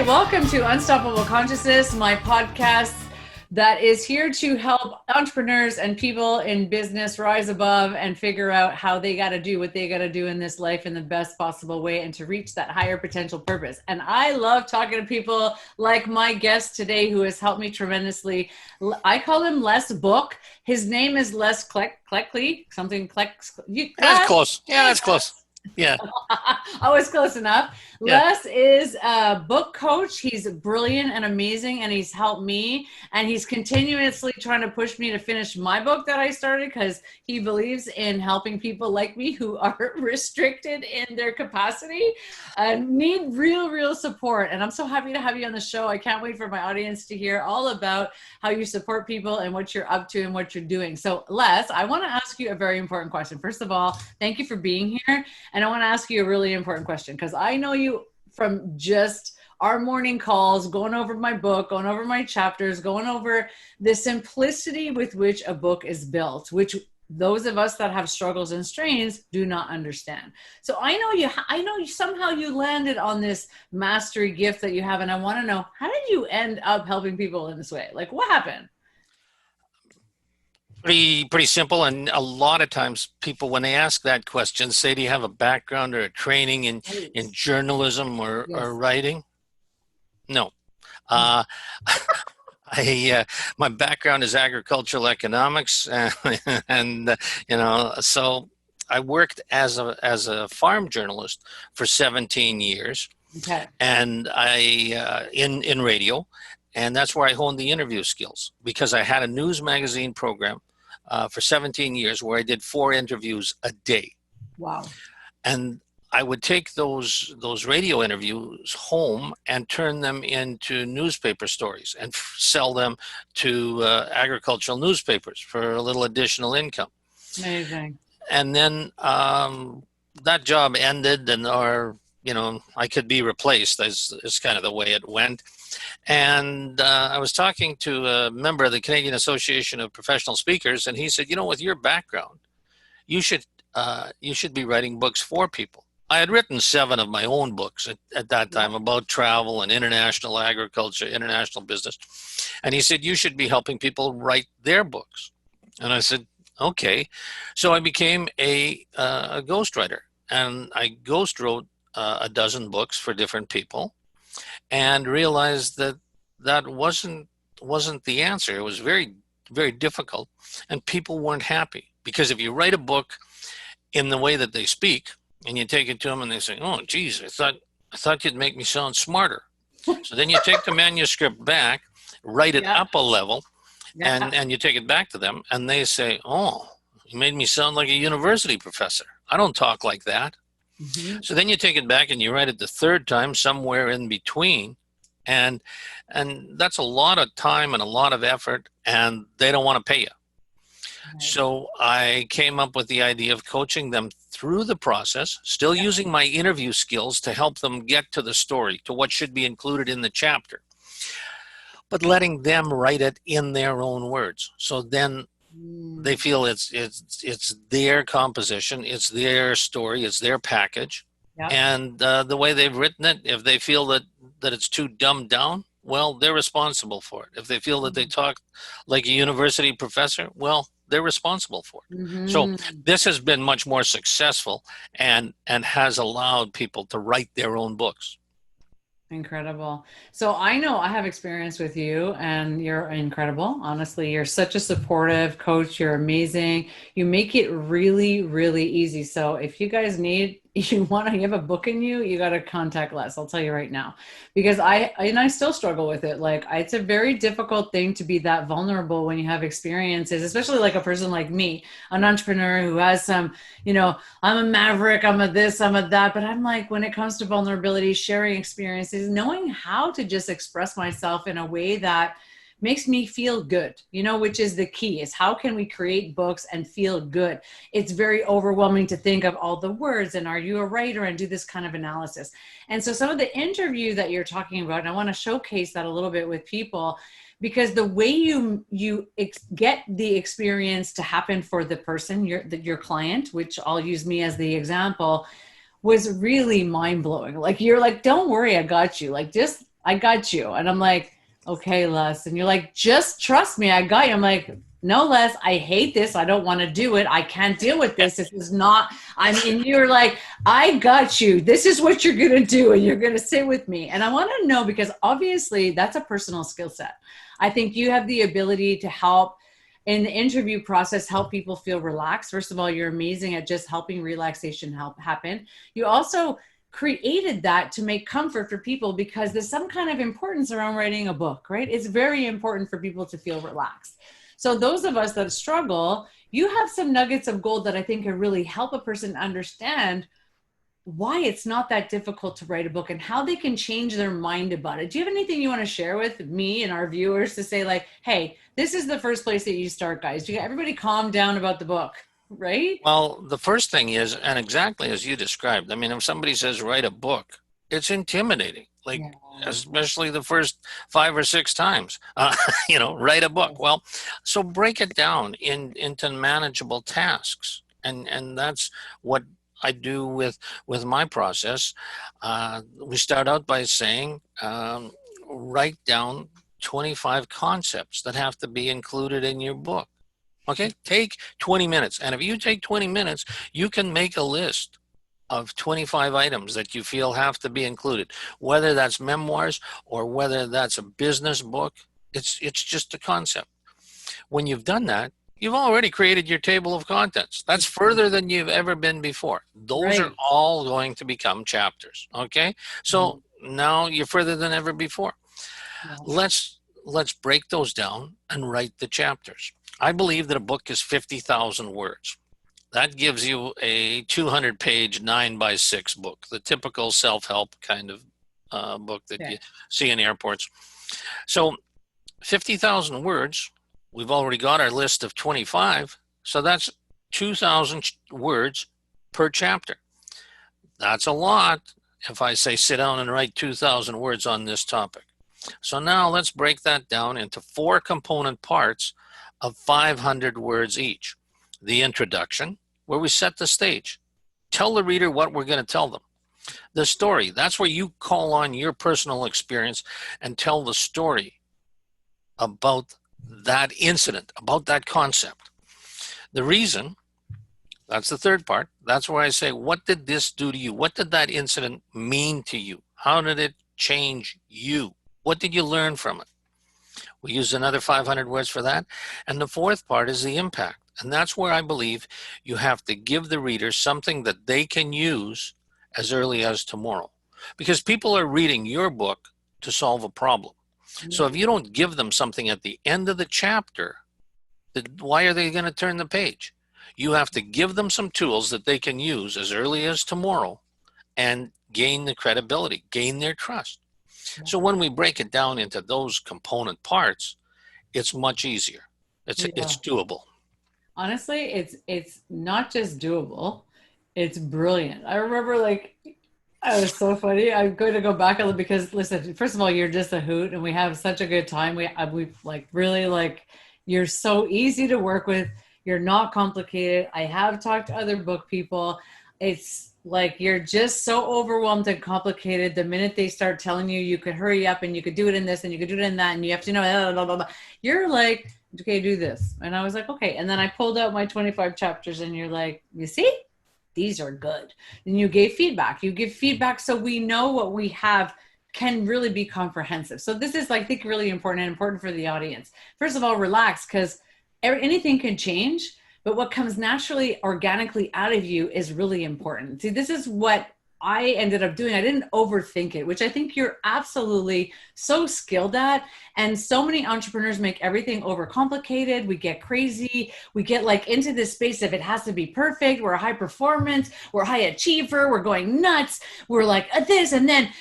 right, welcome to Unstoppable Consciousness, my podcast that is here to help entrepreneurs and people in business rise above and figure out how they got to do what they got to do in this life in the best possible way and to reach that higher potential purpose. And I love talking to people like my guest today who has helped me tremendously. I call him Les Book. His name is Les Kletkes, something Kletkes. That's close. Yeah, that's close. Yeah. I was close enough. Yeah. Les is a book coach. He's brilliant and amazing, and he's helped me. And he's continuously trying to push me to finish my book that I started because he believes in helping people like me who are restricted in their capacity and need real support. And I'm so happy to have you on the show. I can't wait for my audience to hear all about how you support people and what you're up to and what you're doing. So Les, I want to ask you a very important question. First of all, thank you for being here. And I want to ask you a really important question because I know you from just our morning calls, going over my book, going over my chapters, going over the simplicity with which a book is built, which those of us that have struggles and strains do not understand. So I know somehow you landed on this mastery gift that you have. And I want to know, how did you end up helping people in this way? Like, what happened? Pretty simple. And a lot of times people, when they ask that question, say, do you have a background or a training in journalism or writing? No. My background is agricultural economics. And so I worked as a farm journalist for 17 years. Okay. And I, in radio. And that's where I honed the interview skills because I had a news magazine program for 17 years where I did 4 interviews a day. Wow. And I would take those radio interviews home and turn them into newspaper stories and sell them to agricultural newspapers for a little additional income. Amazing. And then that job ended I could be replaced is kind of the way it went. And I was talking to a member of the Canadian Association of Professional Speakers, and he said, with your background, you should be writing books for people. I had written 7 of my own books at that time about travel and international agriculture, international business. And he said, you should be helping people write their books. And I said, okay. So I became a ghostwriter, and I ghost wrote a dozen books for different people and realized that wasn't the answer. It was very, very difficult, and people weren't happy because if you write a book in the way that they speak and you take it to them and they say, oh, geez, I thought you'd make me sound smarter. So then you take the manuscript back, write it up a level, and you take it back to them and they say, oh, you made me sound like a university professor. I don't talk like that. Mm-hmm. So then you take it back and you write it the 3rd time somewhere in between. And that's a lot of time and a lot of effort, and they don't want to pay you. Right. So I came up with the idea of coaching them through the process, still using my interview skills to help them get to the story, to what should be included in the chapter, but letting them write it in their own words. So then they feel it's their composition, it's their story, it's their package. Yeah. And the way they've written it, if they feel that it's too dumbed down, well, they're responsible for it. If they feel that they talk like a university professor, well, they're responsible for it. Mm-hmm. So this has been much more successful and has allowed people to write their own books. Incredible. So I know I have experience with you and you're incredible. Honestly, you're such a supportive coach. You're amazing. You make it really, really easy. So if you guys you have a book in you, you got to contact Les. I'll tell you right now, because I still struggle with it. Like, it's a very difficult thing to be that vulnerable when you have experiences, especially like a person like me, an entrepreneur who has some, I'm a maverick, I'm a this, I'm a that, but I'm like, when it comes to vulnerability, sharing experiences, knowing how to just express myself in a way that makes me feel good, which is the key, is how can we create books and feel good? It's very overwhelming to think of all the words and are you a writer and do this kind of analysis. And so some of the interview that you're talking about, and I want to showcase that a little bit with people, because the way you get the experience to happen for the person, your client, which I'll use me as the example, was really mind-blowing. Like, you're like, don't worry, I got you. Like, just I got you. And I'm like, okay, Les. And you're like, just trust me. I got you. I'm like, no, Les, I hate this. I don't want to do it. I can't deal with this. This is not, I mean, you're like, I got you. This is what you're going to do. And you're going to sit with me. And I want to know, because obviously that's a personal skill set. I think you have the ability to help in the interview process, help people feel relaxed. First of all, you're amazing at just helping relaxation help happen. You also created that to make comfort for people, because there's some kind of importance around writing a book, right? It's very important for people to feel relaxed. So those of us that struggle, you have some nuggets of gold that I think can really help a person understand why it's not that difficult to write a book and how they can change their mind about it. Do you have anything you want to share with me and our viewers to say, like, hey, this is the first place that you start, guys? You everybody calm down about the book, right? Well, the first thing is, and exactly as you described, I mean, if somebody says write a book, it's intimidating. Like, Yeah. especially the first 5 or 6 times, write a book. Well, so break it down into manageable tasks, and that's what I do with my process. We start out by saying, write down 25 concepts that have to be included in your book. Okay, take 20 minutes. And if you take 20 minutes, you can make a list of 25 items that you feel have to be included, whether that's memoirs or whether that's a business book. It's just a concept. When you've done that, you've already created your table of contents. That's further than you've ever been before. Those are Right. all going to become chapters. Okay, so now you're further than ever before. Yeah. Let's break those down and write the chapters. I believe that a book is 50,000 words. That gives you a 200-page 9x6 book, the typical self-help kind of book that you see in airports. So 50,000 words, we've already got our list of 25, so that's 2,000 words per chapter. That's a lot if I say sit down and write 2,000 words on this topic. So now let's break that down into 4 component parts of 500 words each. The introduction, where we set the stage. Tell the reader what we're going to tell them. The story, that's where you call on your personal experience and tell the story about that incident, about that concept. The reason, that's the third part. That's where I say, what did this do to you? What did that incident mean to you? How did it change you? What did you learn from it? We use another 500 words for that. And the fourth part is the impact. And that's where I believe you have to give the reader something that they can use as early as tomorrow. Because people are reading your book to solve a problem. So if you don't give them something at the end of the chapter, why are they going to turn the page? You have to give them some tools that they can use as early as tomorrow and gain the credibility, gain their trust. So when we break it down into those component parts, it's much easier. It's doable. Honestly, it's not just doable, it's brilliant. I remember, like, it was so funny. I'm going to go back a little because, listen, first of all, you're just a hoot and we have such a good time. We like really, like, you're so easy to work with. You're not complicated. I have talked to other book people. It's like you're just so overwhelmed and complicated. The minute they start telling you you could hurry up and you could do it in this and you could do it in that and you have to know, blah, blah, blah, blah. You're like, okay, do this. And I was like, okay. And then I pulled out my 25 chapters and you're like, you see, these are good. And you gave feedback. You give feedback so we know what we have can really be comprehensive. So this is, like, I think, really important and important for the audience. First of all, relax, because anything can change. But what comes naturally, organically out of you is really important. See, this is what I ended up doing. I didn't overthink it, which I think you're absolutely so skilled at. And so many entrepreneurs make everything overcomplicated. We get crazy. We get, like, into this space of it has to be perfect. We're a high performance. We're a high achiever. We're going nuts. We're like this. And then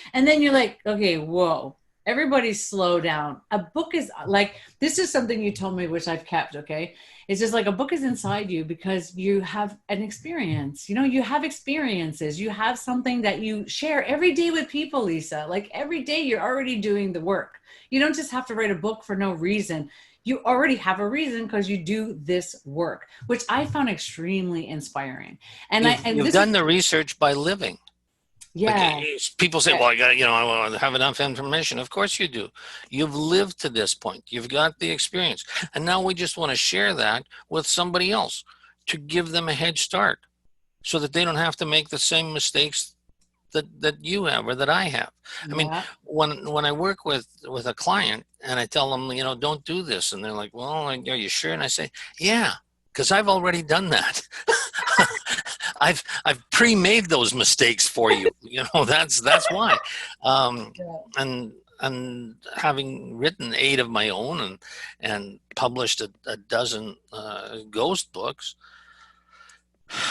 you're like, okay, whoa. Everybody slow down. A book is like, this is something you told me, which I've kept, okay? It's just like a book is inside you because you have an experience. You know, you have experiences. You have something that you share every day with people, Lisa. Like, every day you're already doing the work. You don't just have to write a book for no reason. You already have a reason because you do this work, which I found extremely inspiring. And You've done the research by living. Like Yeah. people say, Yeah. well, I got, I want to have enough information. Of course you do. You've lived to this point. You've got the experience. And now we just want to share that with somebody else to give them a head start so that they don't have to make the same mistakes that you have or that I have. I mean, Yeah. when I work with a client and I tell them, don't do this, and they're like, well, are you sure? And I say, yeah, because I've already done that. I've pre-made those mistakes for you. That's why. Um, Yeah. and having written 8 of my own and published a dozen ghost books,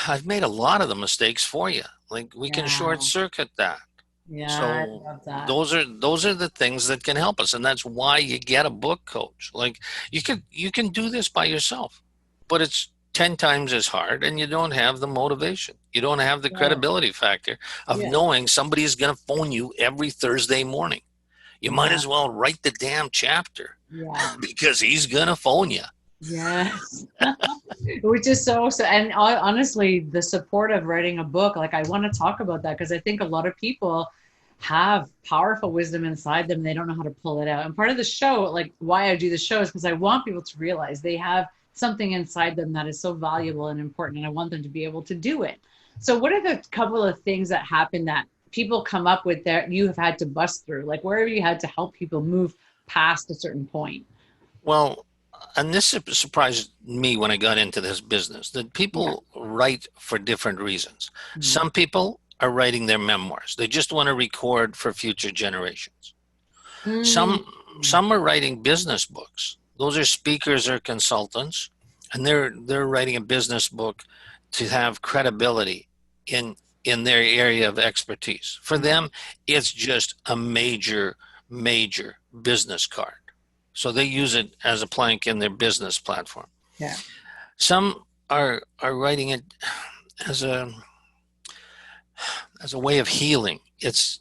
I've made a lot of the mistakes for you. Like we can short Yeah. circuit that. Yeah. I So love that. those are the things that can help us, and that's why you get a book coach. Like you can do this by yourself, but it's 10 times as hard, and you don't have the motivation. You don't have the Right. credibility factor of Yeah. knowing somebody's going to phone you every Thursday morning. You might Yeah. as well write the damn chapter Yeah. because he's going to phone you. Yes. Which is so, and honestly, the support of writing a book, like I want to talk about that because I think a lot of people have powerful wisdom inside them. They don't know how to pull it out. And part of the show, like why I do the show, is because I want people to realize they have something inside them that is so valuable and important, and I want them to be able to do it. So, what are the couple of things that happen that people come up with that you have had to bust through? Like, where have you had to help people move past a certain point? Well, and this surprised me when I got into this business that Yeah. people write for different reasons. Mhm. Some people are writing their memoirs. They just want to record for future generations. Mm. Some some are writing business books. Those are speakers or consultants, and they're writing a business book to have credibility in in their area of expertise. For them, it's just a major business card. So they use it as a plank in their business platform. Yeah. Some are writing it as a way of healing. It's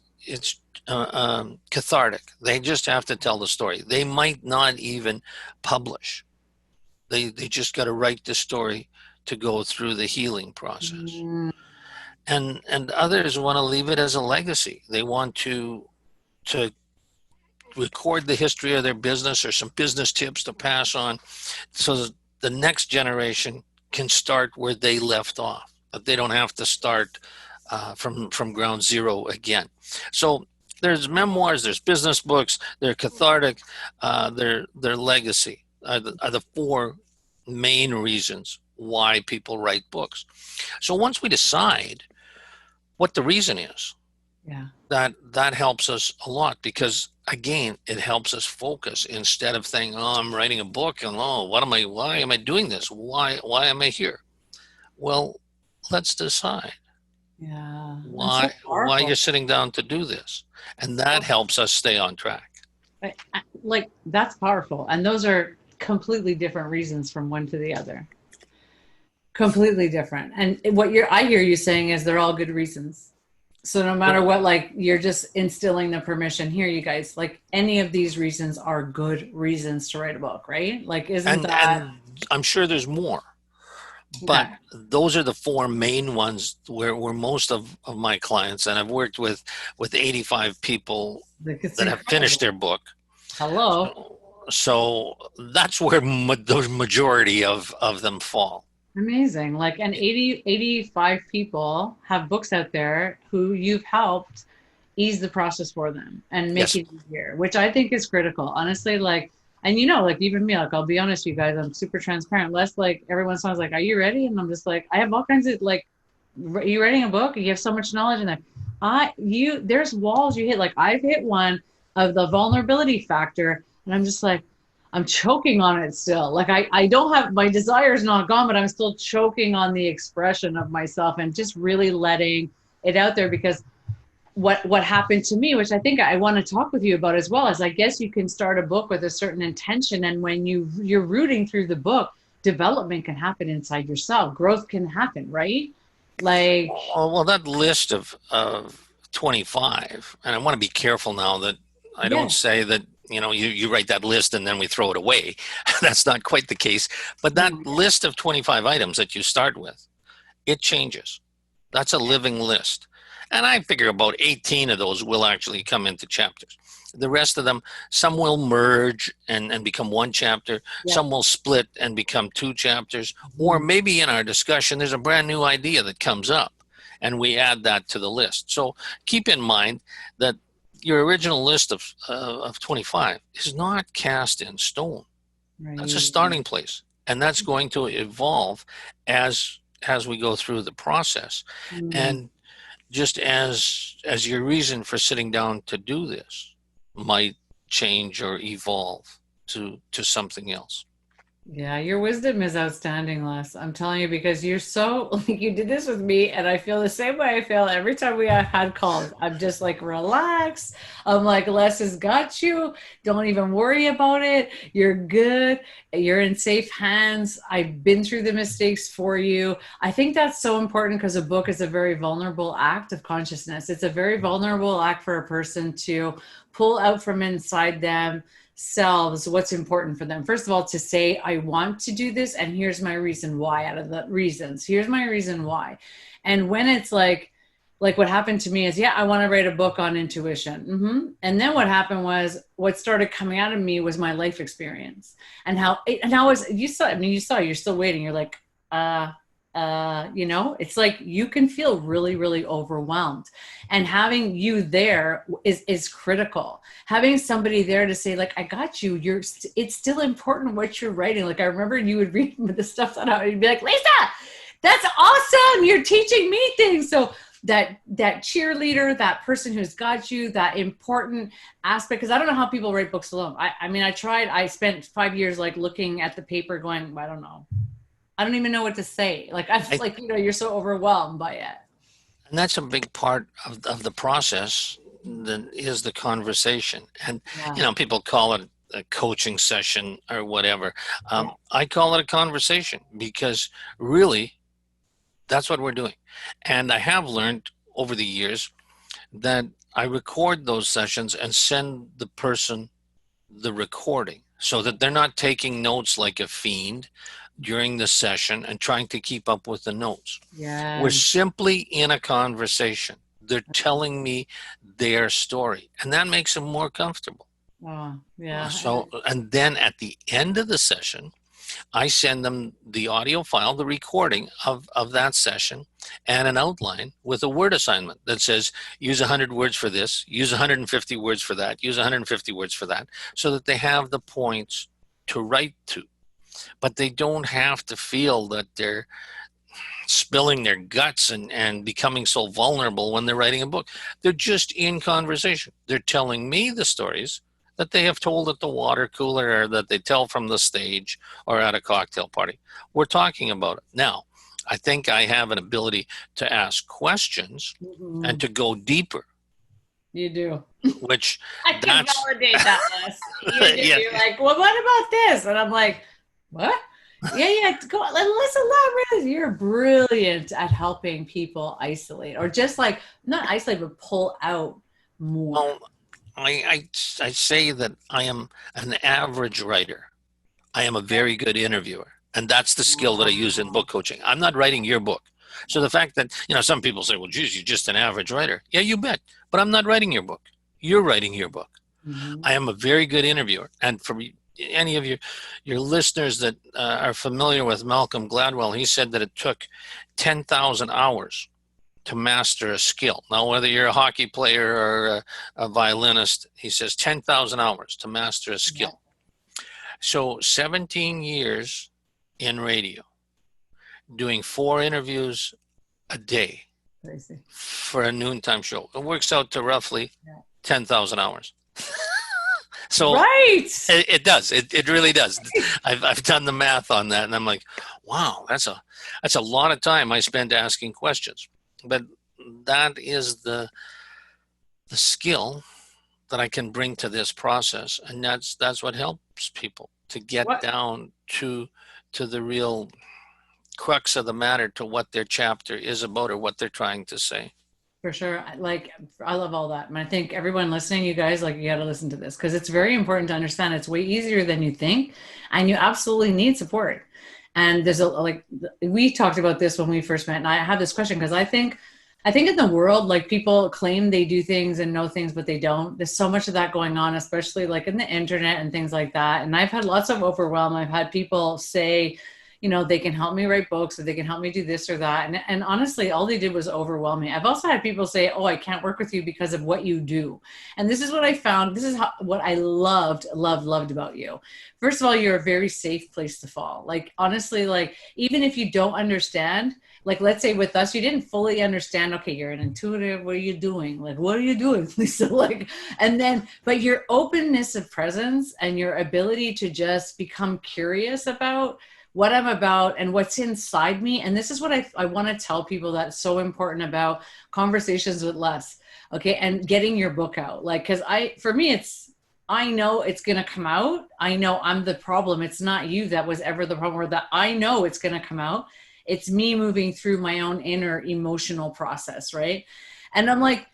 cathartic. They just have to tell the story. They might not even publish. They just got to write the story to go through the healing process. Mm. And others want to leave it as a legacy. They want to record the history of their business or some business tips to pass on so that the next generation can start where they left off, but they don't have to start from ground zero again. So there's memoirs, there's business books, they're cathartic, their legacy are the 4 main reasons why people write books. So once we decide what the reason is, Yeah. that helps us a lot because again it helps us focus instead of saying, oh, I'm writing a book and oh, why am I doing this, why am I here? Well, let's decide Yeah. That's so why powerful. you're sitting down to do this, and that helps us stay on track. Like that's powerful. And those are completely different reasons from one to the other. Completely different. And what I hear you saying is they're all good reasons. So no matter what, like you're just instilling the permission here, you guys, like any of these reasons are good reasons to write a book, right? Like, isn't that And I'm sure there's more, but okay? those are the 4 main ones where most of my clients, and I've worked with 85 people Like it's that have finished incredible. their book. Hello. So that's where the majority of them fall. Amazing. Like, and 85 people have books out there who you've helped ease the process for them and make Yes. it easier, which I think is critical. Honestly, like, and like even me, like, I'll be honest, you guys, I'm super transparent. Less like everyone sounds like, are you ready? And I'm just like, I have all kinds of like, are you writing a book? You have so much knowledge in there. There's walls you hit. Like, I've hit one of the vulnerability factor, and I'm just like, I'm choking on it still. Like I don't have my desire is not gone, but I'm still choking on the expression of myself and just really letting it out there because what happened to me, which I think I want to talk with you about as well, is I guess you can start a book with a certain intention, and when you're rooting through the book, development can happen inside yourself. Growth can happen, right? Like, Well, that list of 25, and I want to be careful now that I don't yeah, say that, you write that list and then we throw it away. That's not quite the case. But that mm, list of 25 items that you start with, it changes. That's a living list. And I figure about 18 of those will actually come into chapters. The rest of them, some will merge and become one chapter. Yeah. Some will split and become two chapters. Or Mhm. maybe in our discussion, there's a brand new idea that comes up and we add that to the list. So keep in mind that your original list of 25 is not cast in stone. That's a Right. starting place. And that's going to evolve as we go through the process. Mm. And just as your reason for sitting down to do this might change or evolve to something else. Yeah, your wisdom is outstanding, Les. I'm telling you, because you're so like you did this with me, and I feel the same way I feel every time we have had calls. I'm just like, relax. I'm like, Les has got you. Don't even worry about it. You're good. You're in safe hands. I've been through the mistakes for you. I think that's so important because a book is a very vulnerable act of consciousness. It's a very vulnerable act for a person to pull out from inside them selves what's important for them. First of all, to say, I want to do this, and here's my reason why. Out of the reasons, here's my reason why. And when it's like what happened to me is, yeah, I want to write a book on intuition. And then what happened was, what started coming out of me was my life experience, and how was, you saw, I mean, you saw, you're still waiting. You're like, it's like you can feel really, really overwhelmed, and having you there is critical. Having somebody there to say, like, I got you. It's still important what you're writing. Like, I remember you would read the stuff that I would be like, Lisa, that's awesome. You're teaching me things. So that cheerleader, that person who's got you, that important aspect. Because I don't know how people write books alone. I mean, I spent 5 years like looking at the paper going, I don't know. I don't even know what to say. Like, I like, you're so overwhelmed by it. And that's a big part of the process that is the conversation. And, Yeah. people call it a coaching session or whatever. Yeah. I call it a conversation because really that's what we're doing. And I have learned over the years that I record those sessions and send the person the recording so that they're not taking notes like a fiend during the session and trying to keep up with the notes. We're Yeah. simply in a conversation. They're telling me their story, and that makes them more comfortable. Oh, yeah. And then at the end of the session, I send them the audio file, the recording of that session, and an outline with a word assignment that says, use 100 words for this, use 150 words for that, use 150 words for that, so that they have the points to write to. But they don't have to feel that they're spilling their guts and becoming so vulnerable when they're writing a book. They're just in conversation. They're telling me the stories that they have told at the water cooler or that they tell from the stage or at a cocktail party. We're talking about it. Now, I think I have an ability to ask questions and to go deeper. You do. Which I can that's validate that, Les. You do. yeah. You're like, well, what about this? And I'm like, what? Yeah, go. Let's elaborate. You're brilliant at helping people isolate, or just like not isolate, but pull out more. Well, I say that I am an average writer. I am a very good interviewer. And that's the skill that I use in book coaching. I'm not writing your book. So the fact that, some people say, well, geez, you're just an average writer. Yeah, you bet. But I'm not writing your book. You're writing your book. Mm-hmm. I am a very good interviewer. And for any of your listeners that are familiar with Malcolm Gladwell, he said that it took 10,000 hours to master a skill. Now, whether you're a hockey player or a violinist, he says 10,000 hours to master a skill. Yeah. So 17 years in radio, doing 4 interviews a day for a noontime show. It works out to roughly 10,000 hours. So right. It does. It really does. I've done the math on that, and I'm like, wow, that's a lot of time I spend asking questions. But that is the skill that I can bring to this process, and that's what helps people to get down to the real crux of the matter, to what their chapter is about or what they're trying to say. For sure. Like, I love all that. And I think everyone listening, you guys, like, you got to listen to this because it's very important to understand. It's way easier than you think, and you absolutely need support. And there's we talked about this when we first met, and I have this question because I think I think in the world, like people claim they do things and know things, but they don't. There's so much of that going on, especially like in the internet and things like that. And I've had lots of overwhelm. I've had people say, they can help me write books or they can help me do this or that. And honestly, all they did was overwhelm me. I've also had people say, oh, I can't work with you because of what you do. And this is what I found. This is what I loved about you. First of all, you're a very safe place to fall. Like, honestly, like, even if you don't understand, like, let's say with us, you didn't fully understand, okay, you're an intuitive, what are you doing, like, what are you doing, Lisa? Like, and then but your openness of presence and your ability to just become curious about what I'm about and what's inside me. And this is what I want to tell people that's so important about conversations with Les, okay, and getting your book out. Like, because for me, I know it's going to come out. I know I'm the problem. It's not you that was ever the problem, or that I know it's going to come out. It's me moving through my own inner emotional process, right? And I'm like,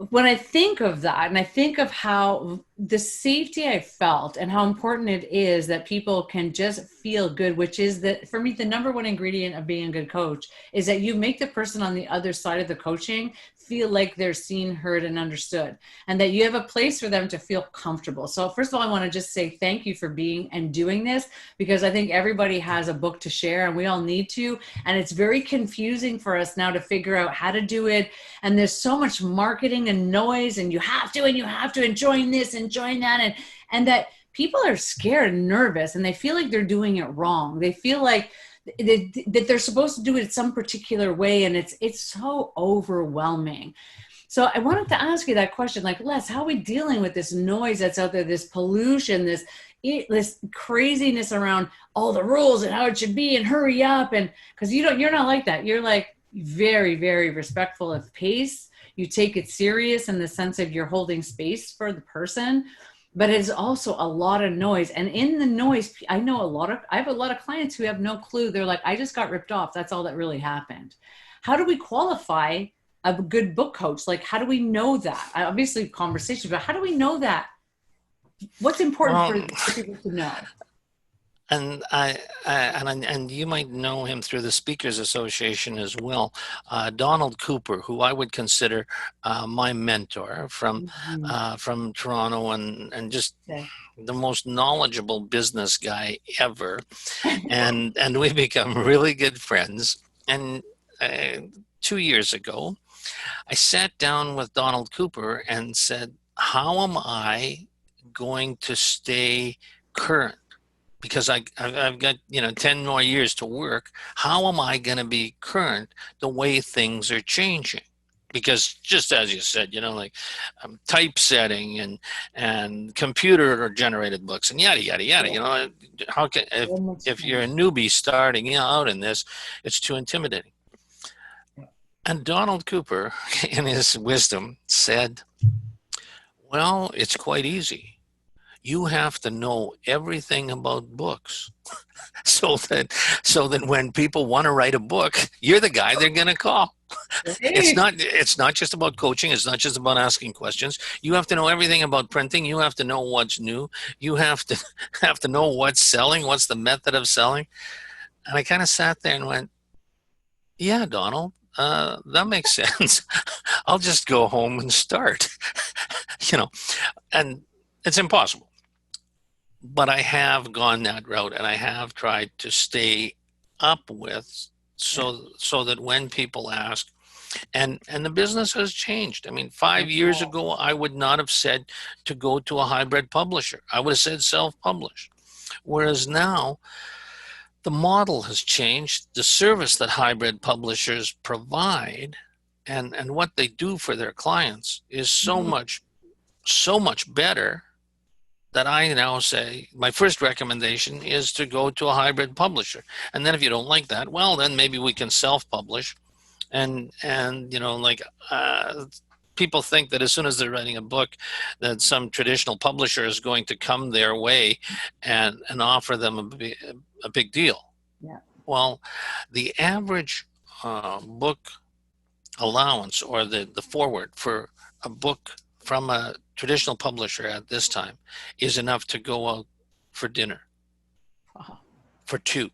when I think of that and I think of how the safety I felt and how important it is that people can just feel good, which is that for me, the number one ingredient of being a good coach is that you make the person on the other side of the coaching feel like they're seen, heard, and understood, and that you have a place for them to feel comfortable. So first of all, I want to just say thank you for being and doing this, because I think everybody has a book to share and we all need to. And it's very confusing for us now to figure out how to do it. And there's so much marketing and noise, and you have to, and join this and join that. And that people are scared and nervous and they feel like they're doing it wrong. They feel like that they're supposed to do it some particular way, and it's so overwhelming. So I wanted to ask you that question, like, Les, how are we dealing with this noise that's out there, this pollution, this craziness around all the rules and how it should be, and hurry up? And because you're not like that. You're like very, very respectful of pace. You take it serious in the sense of you're holding space for the person, but it's also a lot of noise. And in the noise, I have a lot of clients who have no clue. They're like, I just got ripped off. That's all that really happened. How do we qualify a good book coach? Like, how do we know that? Obviously conversation, but how do we know that? What's important Well, for people to know? and and you might know him through the Speakers Association as well. Donald Cooper, who I would consider my mentor Mhm. from Toronto, and just Okay. the most knowledgeable business guy ever, and we've become really good friends. And 2 years ago, I sat down with Donald Cooper and said, "How am I going to stay current? Because I've got 10 more years to work. How am I going to be current the way things are changing?" Because just as you said, like typesetting and computer generated books and yada yada yada. Yeah. How can So much if you're a change. newbie starting out in this, it's too intimidating. And Donald Cooper, in his wisdom, said, "Well, it's quite easy. You have to know everything about books so that when people want to write a book, you're the guy they're going to call." It's Hey. not just about coaching. It's not just about asking questions. You have to know everything about printing. You have to know what's new. You have to have to know what's selling, what's the method of selling. And I kind of sat there and went, "Yeah, Donald, that makes sense. I'll just go home and start." you know, and it's impossible. But I have gone that route, and I have tried to stay up with, Yeah. so that when people ask, and the business has changed. I mean, 5 years ago, I would not have said to go to a hybrid publisher. I would have said self-publish. Whereas now, the model has changed. The service that hybrid publishers provide and what they do for their clients is so much better that I now say my first recommendation is to go to a hybrid publisher. And then if you don't like that, well, then maybe we can self-publish. And people think that as soon as they're writing a book, that some traditional publisher is going to come their way and offer them a big deal. Yeah. Well, the average book allowance, or the forward for a book from a traditional publisher at this time, is enough to go out for dinner Wow. for two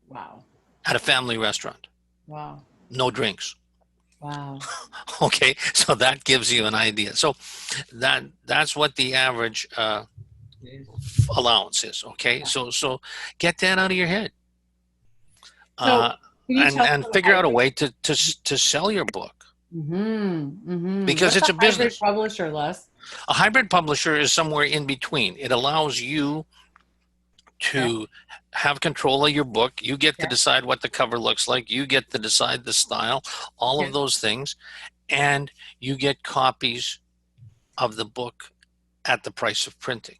Wow. at a family restaurant. Wow. No drinks. Wow. Okay, so that gives you an idea. So that's what the average Jeez. allowance is. Okay, Yeah. so get that out of your head, So uh, can you tell us and what a figure out a hybrid? way to sell your book, because What's a it's a hybrid business. publisher, Les? A hybrid publisher is somewhere in between. It allows you Okay. to have control of your book. You get to Okay. decide what the cover looks like. You get to decide the style, all of Okay. those things, and you get copies of the book at the price of printing.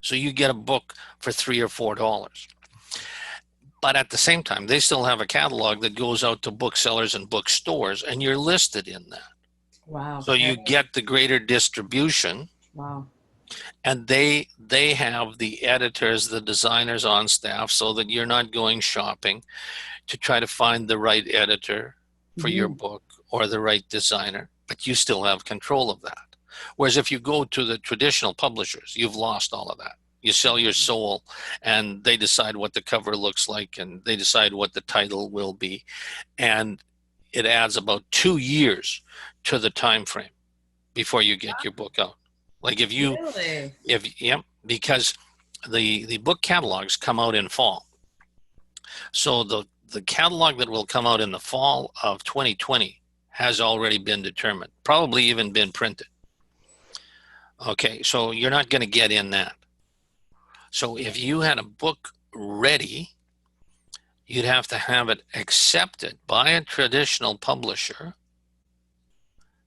So you get a book for $3 or $4. But at the same time, they still have a catalog that goes out to booksellers and bookstores, and you're listed in that. Wow. So Yeah. you get the greater distribution, Wow. and they have the editors, the designers on staff, so that you're not going shopping to try to find the right editor for your Hmm. book or the right designer, but you still have control of that. Whereas if you go to the traditional publishers, you've lost all of that. You sell your soul, and they decide what the cover looks like, and they decide what the title will be, and it adds about 2 years to the time frame before you get your book out. Like Really? if because the book catalogs come out in fall. So the catalog that will come out in the fall of 2020 has already been determined, probably even been printed. Okay, so you're not going to get in that. So if you had a book ready, you'd have to have it accepted by a traditional publisher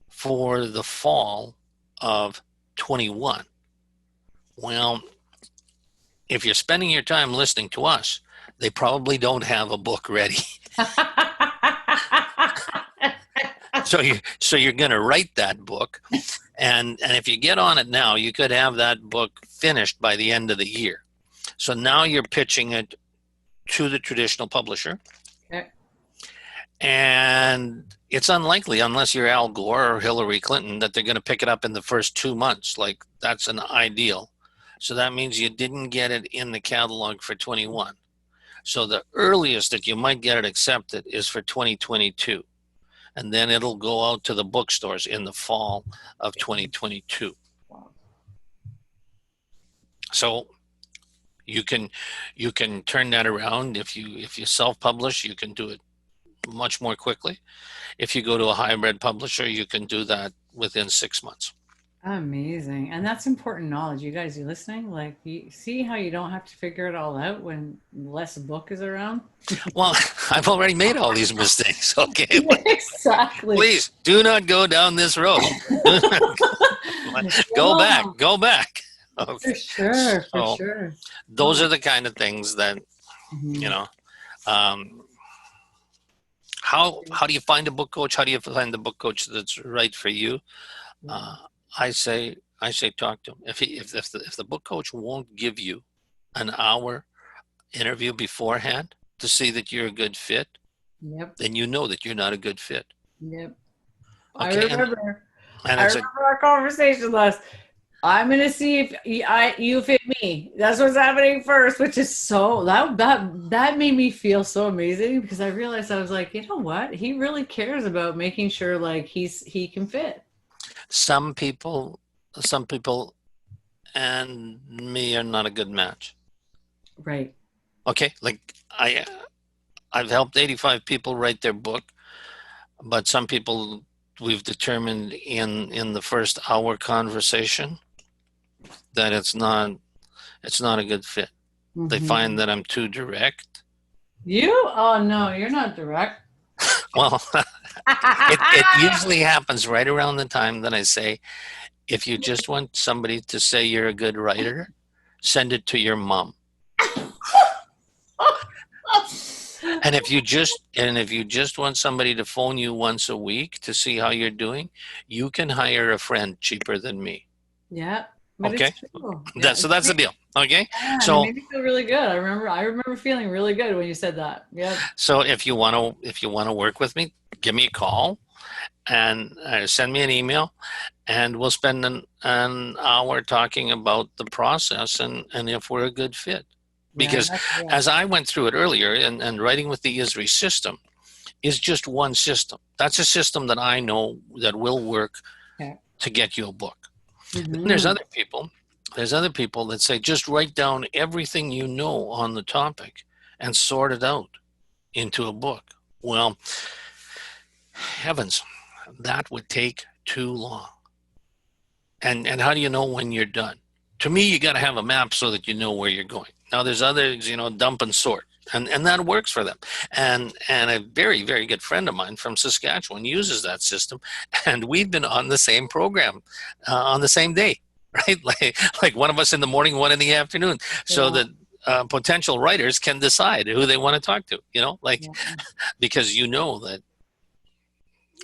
for the fall of 21. Well, if you're spending your time listening to us, they probably don't have a book ready. So you're going to write that book, and if you get on it now, you could have that book finished by the end of the year. So now you're pitching it to the traditional publisher, Okay. and it's unlikely, unless you're Al Gore or Hillary Clinton, that they're going to pick it up in the first 2 months. Like, that's an ideal. So that means you didn't get it in the catalog for 21. So the earliest that you might get it accepted is for 2022. And then it'll go out to the bookstores in the fall of 2022. Wow. So you can turn that around. If you self-publish, you can do it much more quickly. If you go to a hybrid publisher, you can do that within 6 months. Amazing. And that's important knowledge. You guys, you listening? Like, you see how you don't have to figure it all out when less book is around? Well, I've already made all these mistakes. Okay, Exactly. please do not go down this road. Go back. Oh, Go back. for Okay. sure. For So sure. those are the kind of things that, Mhm. you know, how do you find a book coach? How do you find the book coach that's right for you? Uh, I say talk to him. If the book coach won't give you an hour interview beforehand to see that you're a good fit, Yep. then you know that you're not a good fit. Yep. I Okay, remember. and I it's a remember our conversation last. I'm gonna see if you fit me. That's what's happening first, which is so that made me feel so amazing because I realized I was like, you know what? He really cares about making sure like he can fit. some people and me are not a good match. Right. Okay, like I've helped 85 people write their book, but some people we've determined in the first hour conversation that it's not a good fit. They find Mhm. that I'm too direct. You? Oh no, you're not direct. Well, it usually happens right around the time that I say, if you just want somebody to say you're a good writer, send it to your mom. And if you just want somebody to phone you once a week to see how you're doing, you can hire a friend cheaper than me. Yeah, but Okay, it's true. Yeah, so that's the deal. Okay, and it so made me feel really good. I remember feeling really good when you said that. Yep. if you want to work with me, give me a call and send me an email, and we'll spend an hour talking about the process and if we're a good fit. Yeah, Because that's, yeah. as I went through it earlier and writing with the ISRI system, is just one system. That's a system that I know that will work Okay. to get you a book. Then Mm-hmm. there's other people that say just write down everything you know on the topic and sort it out into a book. Well, heavens, that would take too long. And how do you know when you're done? To me, you got to have a map so that you know where you're going. Now, there's others, dump and sort, and that works for them. And a very, very good friend of mine from Saskatchewan uses that system, and we've been on the same program on the same day, right? Like one of us in the morning, one in the afternoon, so Yeah. that potential writers can decide who they want to talk to. Yeah. Because that,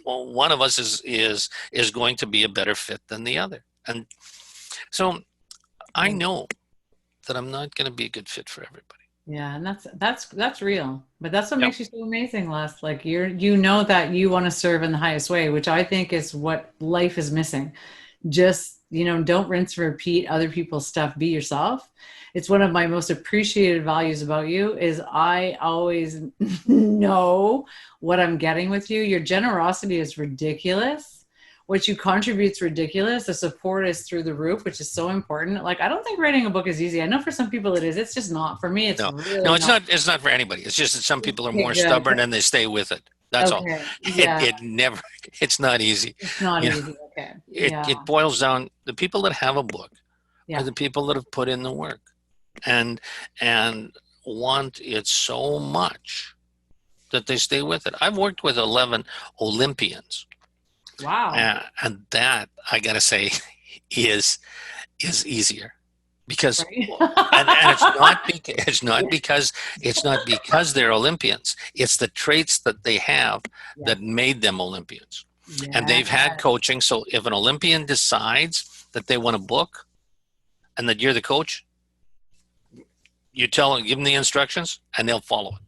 well, one of us is going to be a better fit than the other, and so I Yeah. know that I'm not going to be a good fit for everybody. Yeah, and that's real. But that's what Yep. makes you so amazing, Les. Like you know that you want to serve in the highest way, which I think is what life is missing. Just, don't rinse and repeat other people's stuff. Be yourself. It's one of my most appreciated values about you is I always know what I'm getting with you. Your generosity is ridiculous. What you contribute's ridiculous. The support is through the roof, which is so important. Like, I don't think writing a book is easy. I know for some people it is. It's just not. For me, it's No, no, really it's not. not. It's not for anybody. It's just that some people are Okay, more good. stubborn and they stay with it. That's all. Okay. It Yeah. it never. It's not easy. It's not You know, easy. Okay. it Yeah. it boils down. The people that have a book are Yeah. the people that have put in the work, and want it so much that they stay with it. I've worked with 11 Olympians, Wow. and that I gotta say is easier because Right. and it's not because they're Olympians. It's the traits that they have Yeah. that made them Olympians, and Yeah. they've had coaching. So if an Olympian decides that they want a book and that you're the coach, you tell them, give them the instructions, and they'll follow it.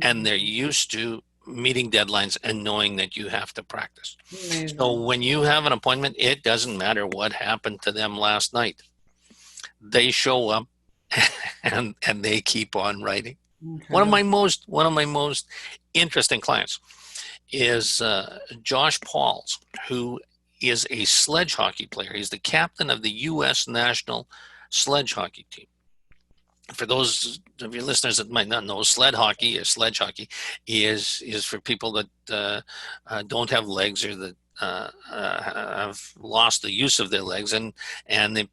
And they're used to meeting deadlines and knowing that you have to practice. So Amazing. when you have an appointment, it doesn't matter what happened to them last night. They show up and they keep on writing. Incredible. One of my most interesting clients is Josh Pauls, who is a sledge hockey player. He's the captain of the U.S. national sledge hockey team. For those of your listeners that might not know, sled hockey or sledge hockey is for people that don't have legs or that have lost the use of their legs, and they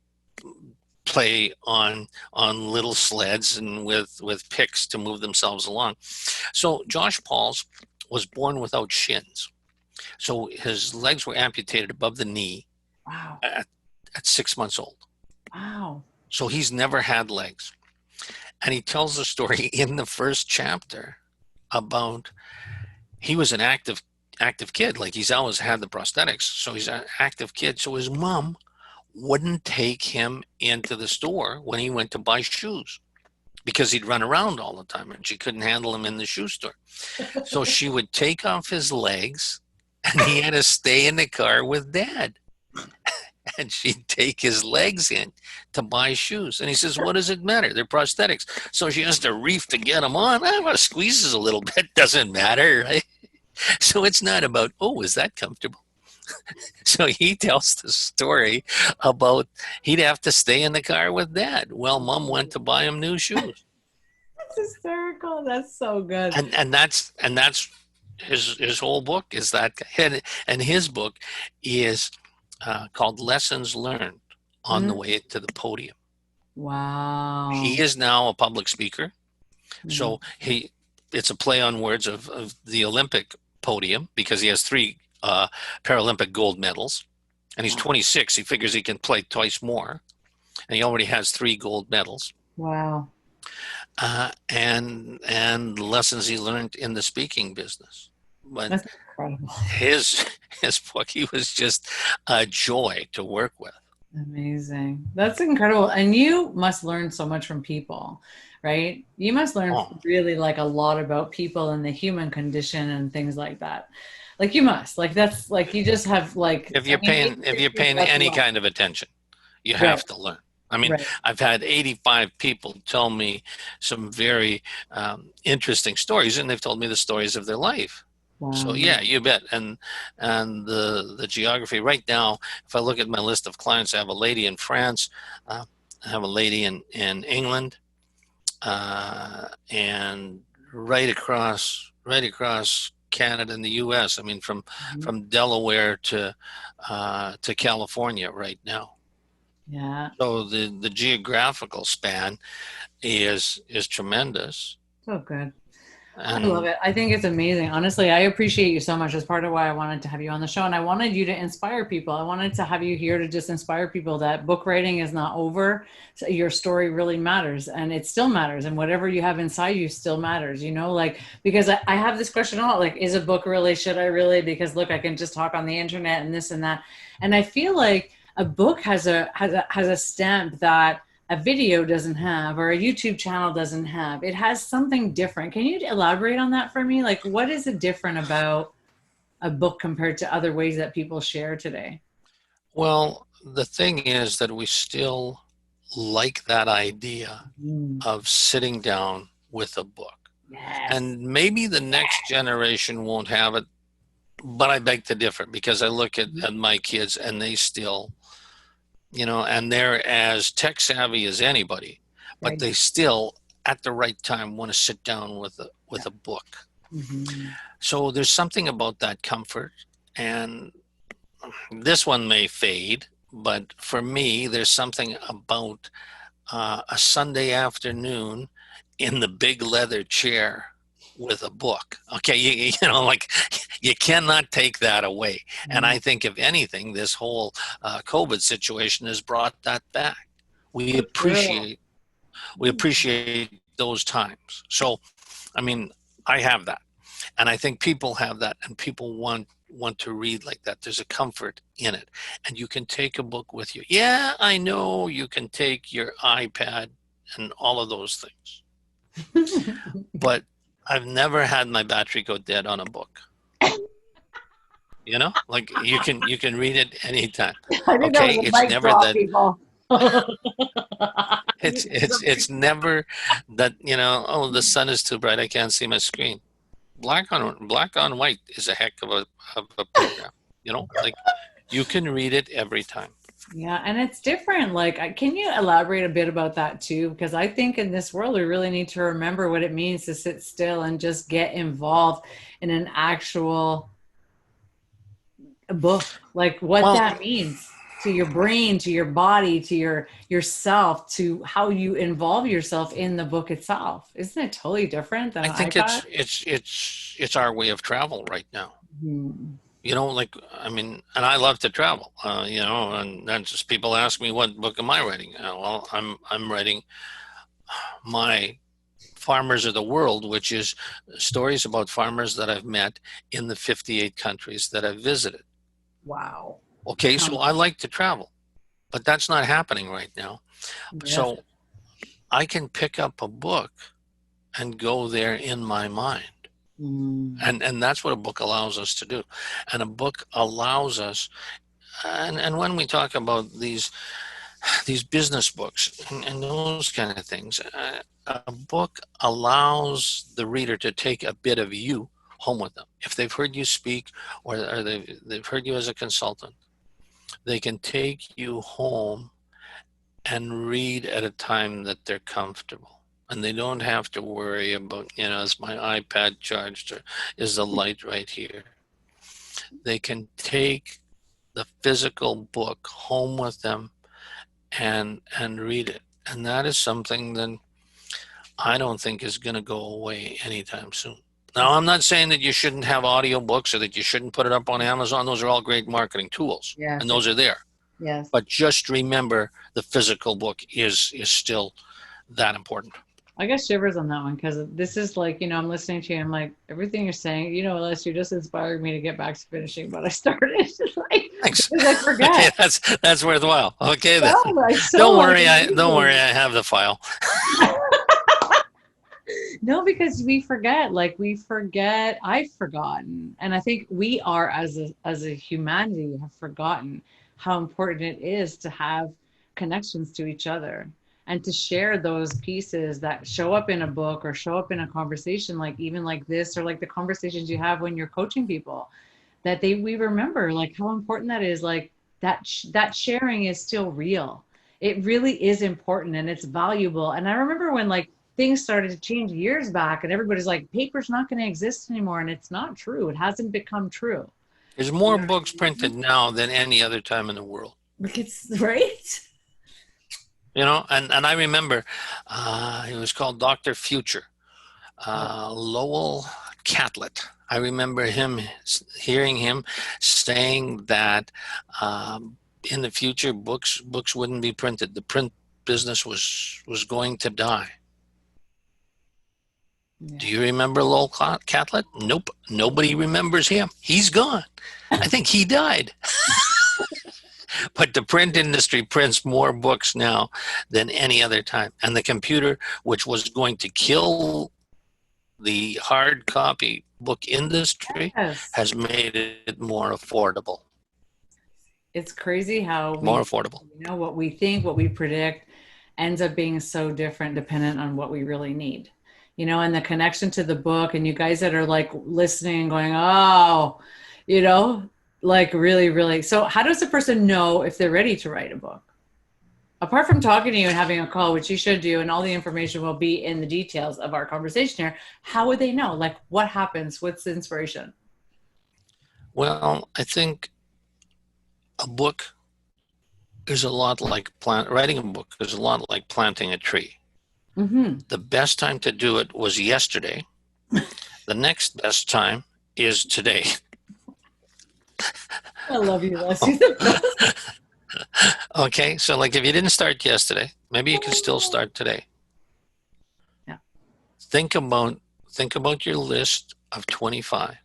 play on little sleds and with picks to move themselves along. So Josh Pauls was born without shins, so his legs were amputated above the knee Wow. at 6 months old. Wow. So he's never had legs. And he tells the story in the first chapter about he was an active kid. Like, he's always had the prosthetics. So he's an active kid. So his mom wouldn't take him into the store when he went to buy shoes because he'd run around all the time and she couldn't handle him in the shoe store. So she would take off his legs and he had to stay in the car with dad. And she'd take his legs in to buy shoes. And he says, what does it matter? They're prosthetics. So she has to reef to get them on. Squeezes a little bit. Doesn't matter, right? So it's not about, oh, is that comfortable? So he tells the story about he'd have to stay in the car with dad. Well, mom went to buy him new shoes. That's hysterical. That's so good. And that's his whole book is that. And his book is called Lessons Learned on the Way to the Podium. Wow. He is now a public speaker. So it's a play on words of the Olympic podium because he has 3 Paralympic gold medals. And he's 26. He figures he can play twice more. And he already has 3 gold medals. Wow. And lessons he learned in the speaking business. But That's incredible. his book, he was just a joy to work with. Amazing. That's incredible. And you must learn so much from people, right? You must learn really like a lot about people and the human condition and things like that. Like, you must, like, that's like, you just have like, if you're paying any kind of attention, you have to learn. I mean, I've had 85 people tell me some very interesting stories, and they've told me the stories of their life. So Wow. yeah, you bet. And the geography right now, if I look at my list of clients, I have a lady in France, uh, I have a lady in England, and right across Canada and the U.S. I mean, Mhm. from Delaware to California right now. Yeah. So the geographical span is tremendous. So good. I love And it. I think it's amazing. Honestly, I appreciate you so much. That's part of why I wanted to have you on the show. And I wanted you to inspire people. I wanted to have you here to just inspire people that book writing is not over. So your story really matters and it still matters. And whatever you have inside you still matters, you know, like, because I have this question a lot, like, is a book really, should I really? Because look, I can just talk on the internet and this and that. And I feel like a book has a stamp that a video doesn't have or a YouTube channel doesn't have. It has something different. Can you elaborate on that for me? Like, what is it different about a book compared to other ways that people share today? well, the thing is that we still like that idea Mm. of sitting down with a book. Yes. And maybe the next generation won't have it, but I beg to differ because I look at my kids and they still, and they're as tech savvy as anybody, but Right. they still at the right time want to sit down Yeah. with a book. Mm-hmm. So there's something about that comfort, and this one may fade, but for me, there's something about a Sunday afternoon in the big leather chair with a book. Okay, like you cannot take that away. And Yeah. I think, if anything, this whole COVID situation has brought that back. We So true. appreciate we appreciate those times. So, I mean, I have that, and I think people have that, and people want to read like that. There's a comfort in it, and you can take a book with you. Yeah, I know you can take your iPad and all of those things, but I've never had my battery go dead on a book. Like you can read it anytime. I think that Okay, was a it's mic never drop, that. people. It's never that, oh, the sun is too bright, I can't see my screen. Black on white is a heck of a program. Like, you can read it every time. Yeah, and it's different. Like, can you elaborate a bit about that too? Because I think in this world, we really need to remember what it means to sit still and just get involved in an actual book, like what Well, that means to your brain, to your body, to yourself, to how you involve yourself in the book itself. Isn't it totally different than I an think iPad? it's our way of travel right now. Hmm. Like, I mean, and I love to travel. And then just people ask me, what book am I writing? Well, I'm writing my Farmers of the World, which is stories about farmers that I've met in the 58 countries that I've visited. Wow. Okay, so Sounds, I like to travel, but that's not happening right now. yes. So I can pick up a book and go there in my mind. Mm. And that's what a book allows us to do. And a book allows us, and when we talk about these business books and those kind of things, a book allows the reader to take a bit of you home with them. If they've heard you speak, or they've heard you as a consultant, they can take you home and read at a time that they're comfortable. And they don't have to worry about, is my iPad charged, or is the light right here? They can take the physical book home with them and read it. And that is something that I don't think is going to go away anytime soon. Now, I'm not saying that you shouldn't have audiobooks or that you shouldn't put it up on Amazon. Those are all great marketing tools, and Yes. those are there. Yes. But just remember, the physical book is still that important. I got shivers on that one because this is like, I'm listening to you. I'm like, everything you're saying, Les, you just inspired me to get back to finishing what I started. Like, Thanks. because I Okay, forget. that's worthwhile. Okay, then. No, like so Don't like worry. Don't worry. amazing. I have the file. No, because we forget. Like we forget. I've forgotten, and I think we are as a humanity have forgotten how important it is to have connections to each other. and to share those pieces that show up in a book or show up in a conversation, like even like this, or like the conversations you have when you're coaching people, that we remember like how important that is. Like that sharing is still real. It really is important and it's valuable. And I remember when like things started to change years back and everybody's like, paper's not going to exist anymore. And it's not true. It hasn't become true. There's You more know what books I printed mean? now than any other time in the world. It's right. You know, and I remember it was called Dr. Future, Oh, Lowell Catlett. I remember hearing him saying that in the future books wouldn't be printed. The print business was going to die. Do yeah. you remember Lowell Catlett? Nope. Nobody remembers him. He's gone. I think he died. But the print industry prints more books now than any other time. And the computer, which was going to kill the hard copy book industry, Yes. has made it more affordable. It's crazy how More affordable. what we think, what we predict ends up being so different dependent on what we really need. And the connection to the book, and you guys that are like listening and going, oh, you know, like really, really. So how does a person know if they're ready to write a book? Apart from talking to you and having a call, which you should do, and all the information will be in the details of our conversation here, how would they know? Like what happens? What's the inspiration? Well, I think a book is a lot like writing a book is a lot like planting a tree. Mm-hmm. The best time to do it was yesterday. The next best time is today. I love you, Leslie. Okay, so like if you didn't start yesterday, maybe you can still start today. Yeah. Think about your list of 25,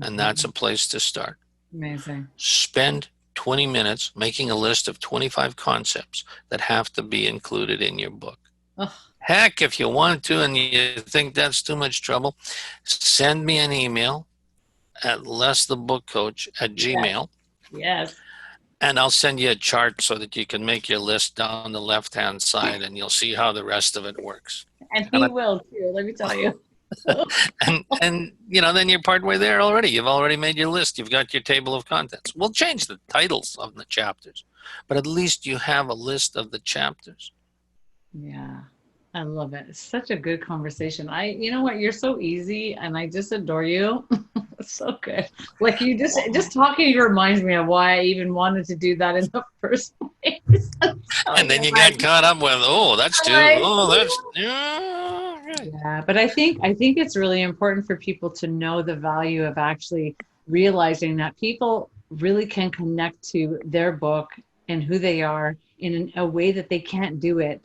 and that's a place to start. Amazing. Spend 20 minutes making a list of 25 concepts that have to be included in your book. Ugh. Heck, if you want to and you think that's too much trouble, send me an email at lessthebookcoach@gmail. Yes. And I'll send you a chart so that you can make your list down the left-hand side, and you'll see how the rest of it works. And And he will too, let me tell you. and then you're partway there already. You've already made your list. You've got your table of contents. We'll change the titles of the chapters, but at least you have a list of the chapters. Yeah. I love it. It's such a good conversation. You know what? You're so easy and I just adore you. It's so good. Like you just talking reminds me of why I even wanted to do that in the first place. And then you got caught up with, that's too, yeah, but I think it's really important for people to know the value of actually realizing that people really can connect to their book and who they are in a way that they can't do it.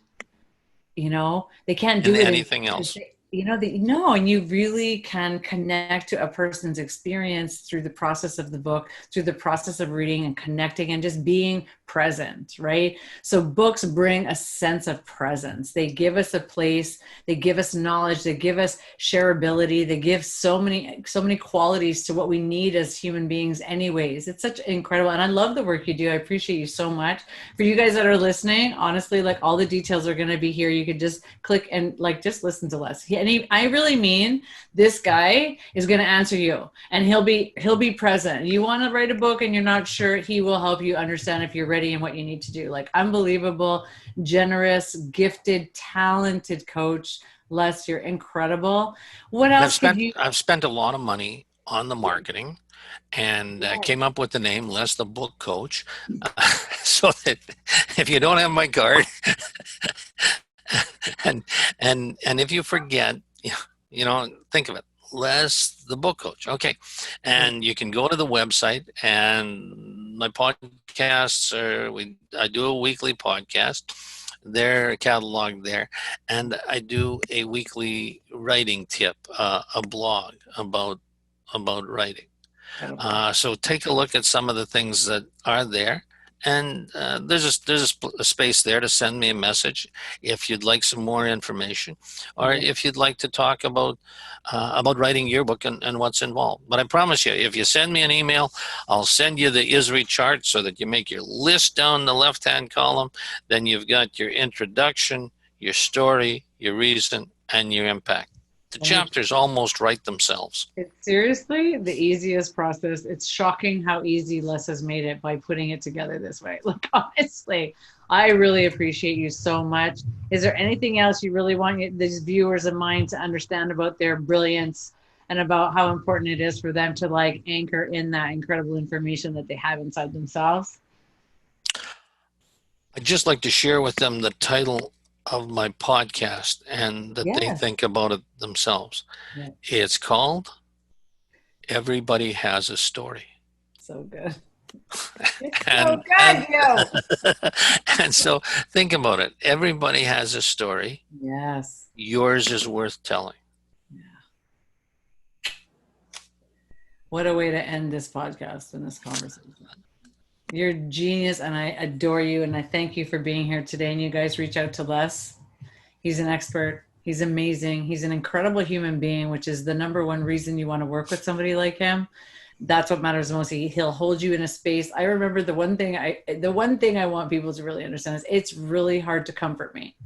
They can't do and it anything else. no, and you really can connect to a person's experience through the process of the book, through the process of reading and connecting and just being present, right? So books bring a sense of presence. They give us a place, they give us knowledge, they give us shareability, they give so many qualities to what we need as human beings anyways. It's such incredible. And I love the work you do. I appreciate you so much. For you guys that are listening, honestly, like all the details are going to be here. You could just click and like just listen to Les. I really mean this guy is going to answer you and he'll be present. You want to write a book and you're not sure, he will help you understand if you're ready and what you need to do. Like unbelievable, generous, gifted, talented coach. Les, you're incredible. What else could you? I've spent a lot of money on the marketing and came up with the name Les the Book Coach, so that if you don't have my card and if you forget, think of it, Les the Book Coach. Okay. And you can go to the website, and my podcasts I do a weekly podcast. They're cataloged there, and I do a weekly writing tip, a blog about writing. So take a look at some of the things that are there, and there's a space there to send me a message if you'd like some more information, or if you'd like to talk about writing your book and what's involved. But I promise you, if you send me an email, I'll send you the ISRI chart so that you make your list down the left-hand column. Then you've got your introduction, your story, your reason, and your impact. The chapters almost write themselves. It's seriously the easiest process. It's shocking how easy Les has made it by putting it together this way. Like, honestly, I really appreciate you so much. Is there anything else you really want these viewers of mine to understand about their brilliance and about how important it is for them to like anchor in that incredible information that they have inside themselves? I'd just like to share with them the title of my podcast and that they think about it themselves. Yeah. It's called Everybody Has a Story. So good. And so think about it. Everybody has a story. Yes. Yours is worth telling. Yeah. What a way to end this podcast and this conversation. You're a genius, and I adore you, and I thank you for being here today. And you guys reach out to Les. He's an expert. He's amazing. He's an incredible human being, which is the number one reason you want to work with somebody like him. That's what matters the most. He'll hold you in a space. I remember the one thing I want people to really understand is it's really hard to comfort me.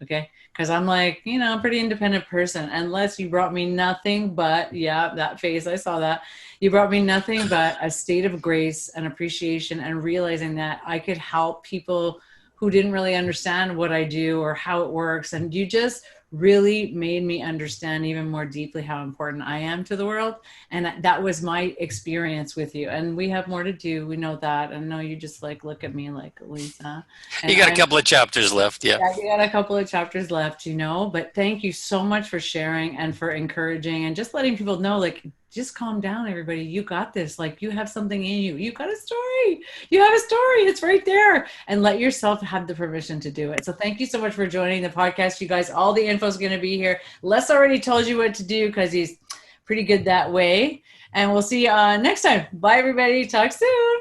Okay. Cause I'm like, I'm a pretty independent person, unless you brought me nothing but, that face, I saw that. You brought me nothing but a state of grace and appreciation and realizing that I could help people who didn't really understand what I do or how it works. And you just really made me understand even more deeply how important I am to the world. And that was my experience with you. And we have more to do. We know that. And no, you just like look at me like, Lisa. And you got a couple of chapters left. Yeah, you got a couple of chapters left, but thank you so much for sharing and for encouraging and just letting people know, like, just calm down, everybody. You got this. Like, you have something in you. You got a story. You have a story. It's right there. And let yourself have the permission to do it. So thank you so much for joining the podcast, you guys. All the info is going to be here. Les already told you what to do because he's pretty good that way. And we'll see you next time. Bye, everybody. Talk soon.